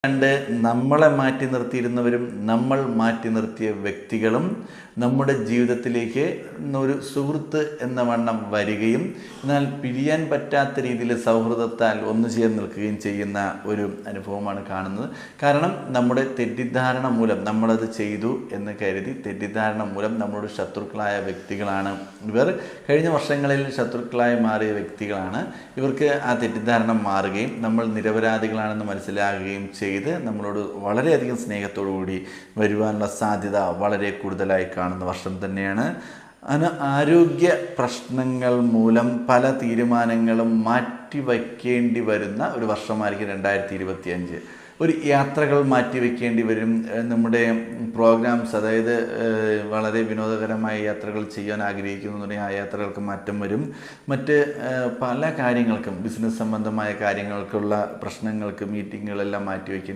കണ്ട് നമ്മളെ മാറ്റി നിർത്തിയിരുന്നവരും നമ്മൾ മാറ്റി നിർത്തിയ വ്യക്തികളും നമ്മുടെ ജീവിതത്തിലേക്ക് ഒരു സുഹൃത്ത് എന്ന വണ്ണം വരികയും എന്നാൽ പിരിയാൻ പറ്റാത്ത രീതിയിൽ സൗഹൃദത്താൽ ഒന്നു ചേർന്ന് നിൽക്കുകയും ചെയ്യുന്ന ഒരു അനുഭവമാണ് കാണുന്നത്. കാരണം നമ്മുടെ തെറ്റിദ്ധാരണ മൂലം നമ്മളത് ചെയ്തു എന്ന് കരുതി തെറ്റിദ്ധാരണ മൂലം നമ്മളോട് ശത്രുക്കളായ വ്യക്തികളാണ് ഇവർ. കഴിഞ്ഞ വർഷങ്ങളിൽ ശത്രുക്കളായി മാറിയ വ്യക്തികളാണ്. ഇവർക്ക് ആ തെറ്റിദ്ധാരണ മാറുകയും നമ്മൾ നിരപരാധികളാണെന്ന് മനസ്സിലാകുകയും ചെയ്ത് നമ്മളോട് വളരെയധികം സ്നേഹത്തോടു കൂടി വരുവാനുള്ള സാധ്യത വളരെ കൂടുതലായി കാണുന്ന വർഷം തന്നെയാണ്. ആരോഗ്യ പ്രശ്നങ്ങൾ മൂലം പല തീരുമാനങ്ങളും മാറ്റിവയ്ക്കേണ്ടി വരുന്ന ഒരു വർഷമായിരിക്കും 2025. ഒരു യാത്രകൾ മാറ്റിവെക്കേണ്ടി വരും. നമ്മുടെ പ്രോഗ്രാംസ്, അതായത് വളരെ വിനോദകരമായ യാത്രകൾ ചെയ്യാൻ ആഗ്രഹിക്കുന്നുണ്ടെങ്കിൽ ആ യാത്രകൾക്ക് മാറ്റം വരും. മറ്റ് പല കാര്യങ്ങൾക്കും, ബിസിനസ് സംബന്ധമായ കാര്യങ്ങൾക്കുള്ള പ്രശ്നങ്ങൾക്ക് മീറ്റിങ്ങുകളെല്ലാം മാറ്റിവെക്കും.